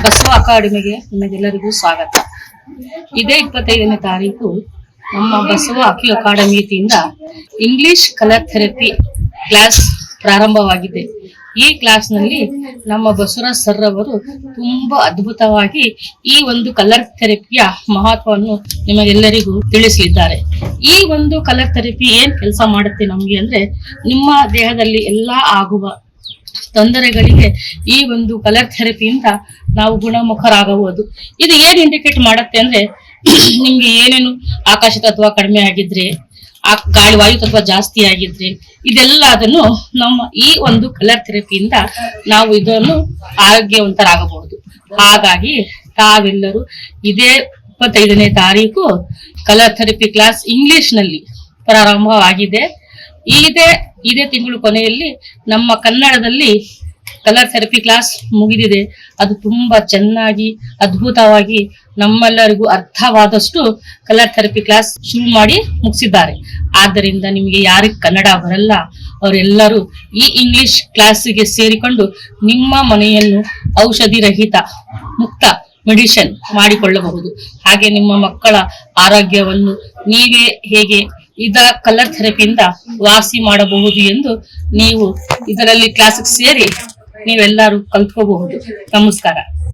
ಬಸವ ಅಕಾಡೆಮಿಗೆ ನಿಮಗೆಲ್ಲರಿಗೂ ಸ್ವಾಗತ. ಇದೇ 25ನೇ ತಾರೀಕು ನಮ್ಮ ಬಸವ ಅಕಾಡೆಮಿ ವತಿಯಿಂದ ಇಂಗ್ಲಿಷ್ ಕಲರ್ ಥೆರಪಿ ಕ್ಲಾಸ್ ಪ್ರಾರಂಭವಾಗಿದೆ. ಈ ಕ್ಲಾಸ್ನಲ್ಲಿ ನಮ್ಮ ಬಸವರಾಜ್ ಸರ್ ಅವರು ತುಂಬಾ ಅದ್ಭುತವಾಗಿ ಈ ಒಂದು ಕಲರ್ ಥೆರಪಿಯ ಮಹತ್ವವನ್ನು ನಿಮಗೆಲ್ಲರಿಗೂ ತಿಳಿಸಲಿದ್ದಾರೆ. ಈ ಒಂದು ಕಲರ್ ಥೆರಪಿ ಏನ್ ಕೆಲಸ ಮಾಡುತ್ತೆ ನಮ್ಗೆ ಅಂದ್ರೆ, ನಿಮ್ಮ ದೇಹದಲ್ಲಿ ಎಲ್ಲಾ ಆಗುವ ತೊಂದರೆಗಳಿಗೆ ಈ ಒಂದು ಕಲರ್ ಥೆರಪಿಯಿಂದ ನಾವು ಗುಣಮುಖರಾಗಬಹುದು. ಇದು ಏನ್ ಇಂಡಿಕೇಟ್ ಮಾಡುತ್ತೆ ಅಂದ್ರೆ, ನಿಮ್ಗೆ ಏನೇನು ಆಕಾಶ ತತ್ವ ಕಡಿಮೆ ಆಗಿದ್ರೆ, ಆ ಗಾಳಿ ವಾಯು ತತ್ವ ಜಾಸ್ತಿ ಆಗಿದ್ರೆ, ಇದೆಲ್ಲ ಅದನ್ನು ನಮ್ಮ ಈ ಒಂದು ಕಲರ್ ಥೆರಪಿಯಿಂದ ನಾವು ಇದನ್ನು ಆರೋಗ್ಯವಂತರಾಗಬಹುದು. ಹಾಗಾಗಿ ತಾವೆಲ್ಲರೂ ಇದೇ 25ನೇ ತಾರೀಕು ಕಲರ್ ಥೆರಪಿ ಕ್ಲಾಸ್ ಇಂಗ್ಲಿಷ್ ನಲ್ಲಿ ಪ್ರಾರಂಭವಾಗಿದೆ. ಇದೇ ತಿಂಗಳು ಕೊನೆಯಲ್ಲಿ ನಮ್ಮ ಕನ್ನಡದಲ್ಲಿ ಕಲರ್ ಥೆರಪಿ ಕ್ಲಾಸ್ ಮುಗಿದಿದೆ. ಅದು ತುಂಬಾ ಚೆನ್ನಾಗಿ ಅದ್ಭುತವಾಗಿ ನಮ್ಮೆಲ್ಲರಿಗೂ ಅರ್ಥವಾದಷ್ಟು ಕಲರ್ ಥೆರಪಿ ಕ್ಲಾಸ್ ಶುರು ಮಾಡಿ ಮುಗಿಸಿದ್ದಾರೆ. ಆದ್ದರಿಂದ ನಿಮಗೆ ಯಾರಿಗೆ ಕನ್ನಡ ಬರಲ್ಲ ಅವರೆಲ್ಲರೂ ಈ ಇಂಗ್ಲಿಷ್ ಕ್ಲಾಸಿಗೆ ಸೇರಿಕೊಂಡು ನಿಮ್ಮ ಮನೆಯನ್ನು ಔಷಧಿ ರಹಿತ ಮುಕ್ತ ಮೆಡಿಸಿನ್ ಮಾಡಿಕೊಳ್ಳಬಹುದು. ಹಾಗೆ ನಿಮ್ಮ ಮಕ್ಕಳ ಆರೋಗ್ಯವನ್ನು ನೀವೇ ಹೇಗೆ ಇದರ ಕಲರ್ ಥೆರಪಿಯಿಂದ ವಾಸಿ ಮಾಡಬಹುದು ಎಂದು ನೀವು ಇದರಲ್ಲಿ ಕ್ಲಾಸಿಗೆ ಸೇರಿ ನೀವೆಲ್ಲರೂ ಕಲ್ತ್ಕೋಬಹುದು. ನಮಸ್ಕಾರ.